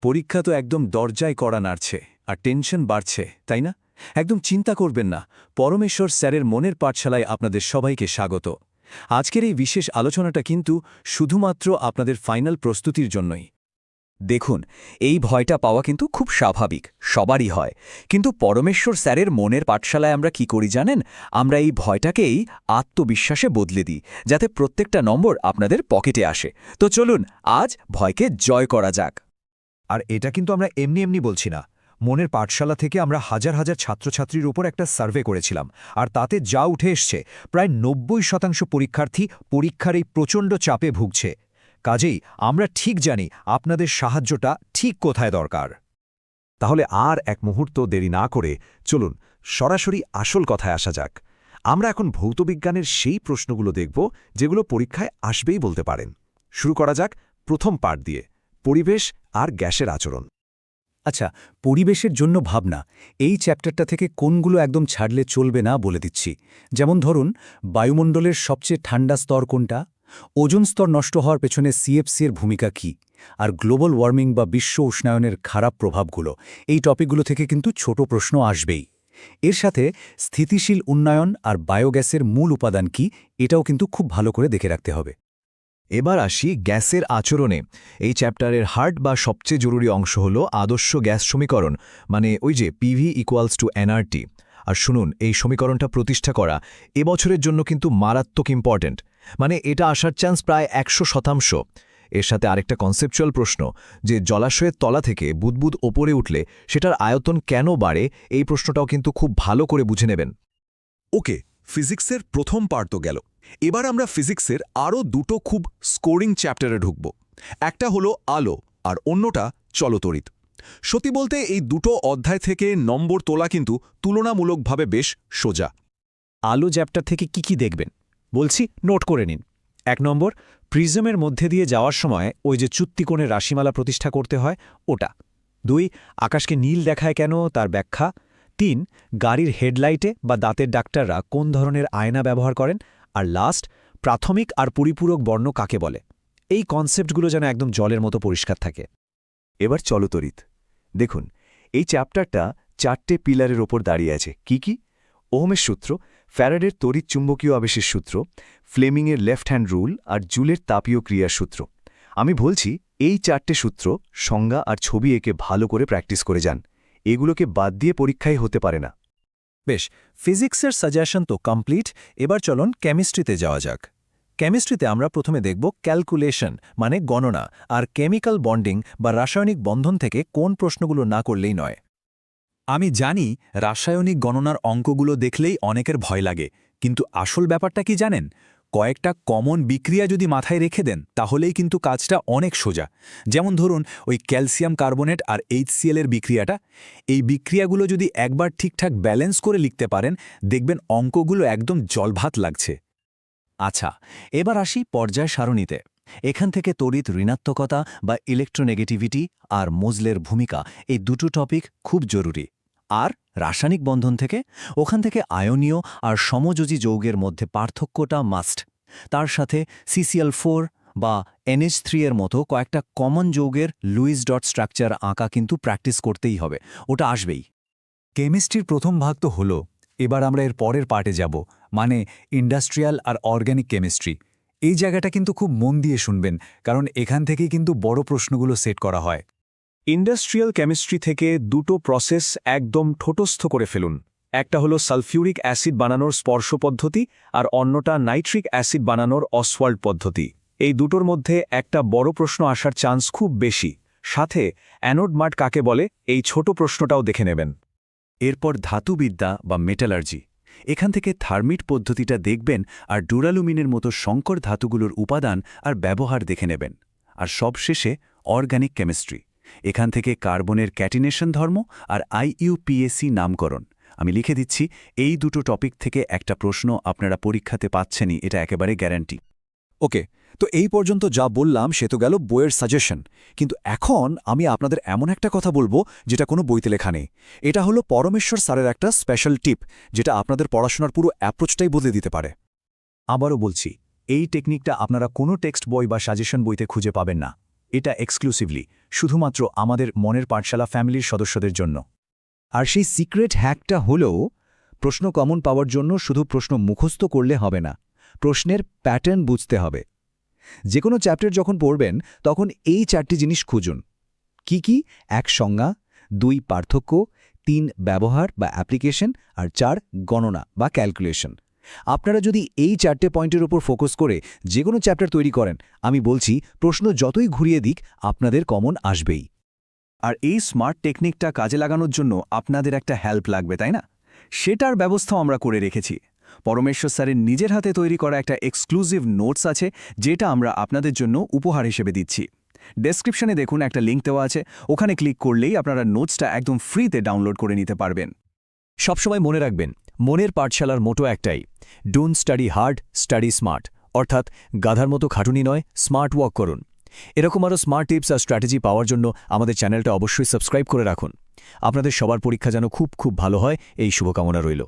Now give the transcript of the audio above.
পরীক্ষা তো একদম দরজায় কড়া নাড়ছে আর টেনশন বাড়ছে, তাই না? একদম চিন্তা করবেন না, পরমেশ্বর স্যারের মনের পাঠশালায় আপনাদের সবাইকে স্বাগত। আজকের এই বিশেষ আলোচনাটা কিন্তু শুধুমাত্র আপনাদের ফাইনাল প্রস্তুতির জন্যই। দেখুন, এই ভয়টা পাওয়া কিন্তু খুব স্বাভাবিক, সবারই হয়। কিন্তু পরমেশ্বর স্যারের মনের পাঠশালায় আমরা কি করি জানেন? আমরা এই ভয়টাকেই আত্মবিশ্বাসে বদলে দিই, যাতে প্রত্যেকটা নম্বর আপনাদের পকেটে আসে। তো চলুন আজ ভয়কে জয় করা যাক। আর এটা কিন্তু আমরা এমনি এমনি বলছি না। মনের পাঠশালা থেকে আমরা হাজার হাজার ছাত্রছাত্রীর উপর একটা সার্ভে করেছিলাম, আর তাতে যা উঠে এসছে প্রায় ৯০% পরীক্ষার্থী পরীক্ষার এই প্রচণ্ড চাপে ভুগছে। কাজেই আমরা ঠিক জানি আপনাদের সাহায্যটা ঠিক কোথায় দরকার। তাহলে আর এক মুহূর্ত দেরি না করে চলুন সরাসরি আসল কথায় আসা যাক। আমরা এখন ভৌতবিজ্ঞানের সেই প্রশ্নগুলো দেখব যেগুলো পরীক্ষায় আসবেই বলতে পারেন। শুরু করা যাক প্রথম পার্ট দিয়ে, পরিবেশ আর গ্যাসের আচরণ। আচ্ছা, পরিবেশের জন্য ভাবনা, এই চ্যাপ্টারটা থেকে কোনগুলো একদম ছাড়লে চলবে না বলে দিচ্ছি। যেমন ধরুন, বায়ুমণ্ডলের সবচেয়ে ঠান্ডা স্তর কোনটা, ওজোন স্তর নষ্ট হওয়ার পেছনে সিএফসি এর ভূমিকা কী, আর গ্লোবাল ওয়ার্মিং বা বিশ্ব উষ্ণায়নের খারাপ প্রভাবগুলো, এই টপিকগুলো থেকে কিন্তু ছোট প্রশ্ন আসবেই। এর সাথে স্থিতিশীল উন্নয়ন আর বায়োগ্যাসের মূল উপাদান কি, এটাও কিন্তু খুব ভালো করে দেখে রাখতে হবে। এবার আসি গ্যাসের আচরণে। এই চ্যাপ্টারের হার্ট বা সবচেয়ে জরুরি অংশ হল আদর্শ গ্যাস সমীকরণ, মানে ওই যে পিভি ইকুয়ালস টু এনআরটি। আর শুনুন, এই সমীকরণটা প্রতিষ্ঠা করা এবছরের জন্য কিন্তু মারাত্মক ইম্পর্ট্যান্ট, মানে এটা আসার চান্স প্রায় ১০০%। এর সাথে আরেকটা কনসেপচুয়াল প্রশ্ন, যে জলাশয়ের তলা থেকে বুদবুদ ওপরে উঠলে সেটার আয়তন কেন বাড়ে, এই প্রশ্নটাও কিন্তু খুব ভালো করে বুঝে নেবেন। ওকে, ফিজিক্সের প্রথম পার্ট তো গেল। এবার আমরা ফিজিক্সের আরও দুটো খুব স্কোরিং চ্যাপ্টারে ঢুকব। একটা হলো আলো আর অন্যটা চলতড়িৎ। সত্যি বলতে এই দুটো অধ্যায় থেকে নম্বর তোলা কিন্তু তুলনামূলকভাবে বেশ সোজা। আলো চ্যাপ্টার থেকে কি দেখবেন বলছি, নোট করে নিন। ১ নম্বর, প্রিজমের মধ্যে দিয়ে যাওয়ার সময় ওই যে চুক্তিকোণের রাশিমালা প্রতিষ্ঠা করতে হয়, ওটা। ২, আকাশকে নীল দেখায় কেন, তার ব্যাখ্যা। ৩, গাড়ির হেডলাইটে বা দাঁতের ডাক্তাররা কোন ধরনের আয়না ব্যবহার করেন। আর লাস্ট, প্রাথমিক আর পরিপূরক বর্ণ কাকে বলে। এই কনসেপ্টগুলো যেন একদম জলের মতো পরিষ্কার থাকে। এবার চলতড়িৎ। দেখুন, এই চ্যাপ্টারটা ৪টে পিলারের ওপর দাঁড়িয়ে আছে। কি কি? ওহমের সূত্র, ফ্যারাডের তড়িৎ চুম্বকীয় আবেশের সূত্র, ফ্লেমিংয়ের লেফট হ্যান্ড রুল আর জুলের তাপীয় ক্রিয়ার সূত্র। আমি বলছি, এই ৪টে সূত্র সংজ্ঞা আর ছবি এঁকে ভালো করে প্র্যাকটিস করে যান। এগুলোকে বাদ দিয়ে পরীক্ষায় হতে পারে না। বেশ, ফিজিক্সের সাজেশন তো কমপ্লিট। এবার চলুন কেমিস্ট্রিতে যাওয়া যাক। কেমিস্ট্রিতে আমরা প্রথমে দেখব ক্যালকুলেশন, মানে গণনা, আর কেমিক্যাল বন্ডিং বা রাসায়নিক বন্ধন থেকে কোন প্রশ্নগুলো না করলেই নয়। আমি জানি রাসায়নিক গণনার অঙ্কগুলো দেখলেই অনেকের ভয় লাগে, কিন্তু আসল ব্যাপারটা কি জানেন? কয়েকটা কমন বিক্রিয়া যদি মাথায় রেখে দেন তাহলেই কিন্তু কাজটা অনেক সোজা। যেমন ধরুন, ওই ক্যালসিয়াম কার্বনেট আর HCl এর বিক্রিয়াটা, এই বিক্রিয়াগুলো যদি একবার ঠিকঠাক ব্যালেন্স করে লিখতে পারেন, দেখবেন অঙ্কগুলো একদম জলভাত লাগছে। আচ্ছা, এবার আসি পর্যায় সারণীতে। এখান থেকে তড়িৎ ঋণাত্মকতা বা ইলেকট্রোনেগেটিভিটি আর মোজলের ভূমিকা, এই দুটো টপিক খুব জরুরি। আর রাসায়নিক বন্ধন থেকে, ওখান থেকে আয়নীয় আর সমযোজী যৌগের মধ্যে পার্থক্যটা মাস্ট। তার সাথে CCl4 বা NH3 এর মতো কয়েকটা কমন যৌগের লুইস ডট স্ট্রাকচার আঁকা কিন্তু প্র্যাকটিস করতেই হবে, ওটা আসবেই। কেমিস্ট্রির প্রথম ভাগ তো হলো, এবার আমরা এর পরের পার্টে যাব, মানে ইন্ডাস্ট্রিয়াল আর অর্গ্যানিক কেমিস্ট্রি। এই জায়গাটা কিন্তু খুব মন দিয়ে শুনবেন, কারণ এখান থেকেই কিন্তু বড় প্রশ্নগুলো সেট করা হয়। ইন্ডাস্ট্রিয়াল কেমিস্ট্রি থেকে দুটো প্রসেস একদম ঠোঁটস্থ করে ফেলুন। একটা হলো সালফিউরিক অ্যাসিড বানানোর স্পর্শ পদ্ধতি, আর অন্যটা নাইট্রিক অ্যাসিড বানানোর অসওয়াল্ড পদ্ধতি। এই দুটোর মধ্যে একটা বড় প্রশ্ন আসার চান্স খুব বেশি। সাথে অ্যানোড মাড কাকে বলে, এই ছোট প্রশ্নটাও দেখে নেবেন। এরপর ধাতুবিদ্যা বা মেটালার্জি। এখান থেকে থার্মিট পদ্ধতিটা দেখবেন আর ডুরালুমিনের মতো সংকর ধাতুগুলোর উপাদান আর ব্যবহার দেখে নেবেন। আর সবশেষে অর্গানিক কেমিস্ট্রি। এখান থেকে কার্বনের ক্যাটিনেশন ধর্ম আর IUPAC নামকরণ। আমি লিখে দিচ্ছি, এই দুটো টপিক থেকে একটা প্রশ্ন আপনারা পরীক্ষাতে পাচ্ছেনই, এটা একেবারে গ্যারান্টি। ওকে, তো এই পর্যন্ত যা বললাম সে তো গেল বইয়ের সাজেশন, কিন্তু এখন আমি আপনাদের এমন একটা কথা বলবো যেটা কোনো বইতে লেখা নেই। এটা হলো পরমেশ্বর স্যারের একটা স্পেশাল টিপ, যেটা আপনাদের পড়াশোনার পুরো অ্যাপ্রোচটাই বদলে দিতে পারে। আবারও বলছি, এই টেকনিকটা আপনারা কোনো টেক্সট বই বা সাজেশন বইতে খুঁজে পাবেন না। এটা এক্সক্লুসিভলি শুধুমাত্র আমাদের মনের পাঠশালা ফ্যামিলির সদস্যদের জন্য। আর সেই সিক্রেট হ্যাকটা হলো প্রশ্ন কমন পাওয়ার জন্য শুধু প্রশ্ন মুখস্থ করলে হবে না, প্রশ্নের প্যাটার্ন বুঝতে হবে। যে কোনো চ্যাপ্টার যখন পড়বেন তখন এই 4টি জিনিস খুঁজুন। কি? 1 সংজ্ঞা, 2 পার্থক্য, 3 ব্যবহার বা অ্যাপ্লিকেশন, আর 4 গণনা বা ক্যালকুলেশন। আপনারা যদি এই 4টে পয়েন্টের উপর ফোকাস করে যে কোনো চ্যাপ্টার তৈরি করেন, আমি বলছি প্রশ্ন যতই ঘুরিয়ে দিক আপনাদের কমন আসবেই। আর এই স্মার্ট টেকনিকটা কাজে লাগানোর জন্য আপনাদের একটা হেল্প লাগবে, তাই না? সেটার ব্যবস্থাও আমরা করে রেখেছি। পরমেশ্বর স্যারের নিজের হাতে তৈরি করা একটা এক্সক্লুসিভ নোটস আছে, যেটা আমরা আপনাদের জন্য উপহার হিসেবে দিচ্ছি। ডেসক্রিপশনে দেখুন একটা লিঙ্ক দেওয়া আছে, ওখানে ক্লিক করলেই আপনারা নোটসটা একদম ফ্রিতে ডাউনলোড করে নিতে পারবেন। সবসময় মনে রাখবেন, মনের পাঠশালার মোটো একটাই, don't study hard, study smart. অর্থাৎ গাধার মতো খাটুনি নয়, স্মার্ট ওয়ার্ক করুন। এরকম আরও স্মার্ট টিপস আর স্ট্র্যাটেজি পাওয়ার জন্য আমাদের চ্যানেলটা অবশ্যই সাবস্ক্রাইব করে রাখুন। আপনাদের সবার পরীক্ষা যেন খুব ভালো হয়, এই শুভকামনা রইল।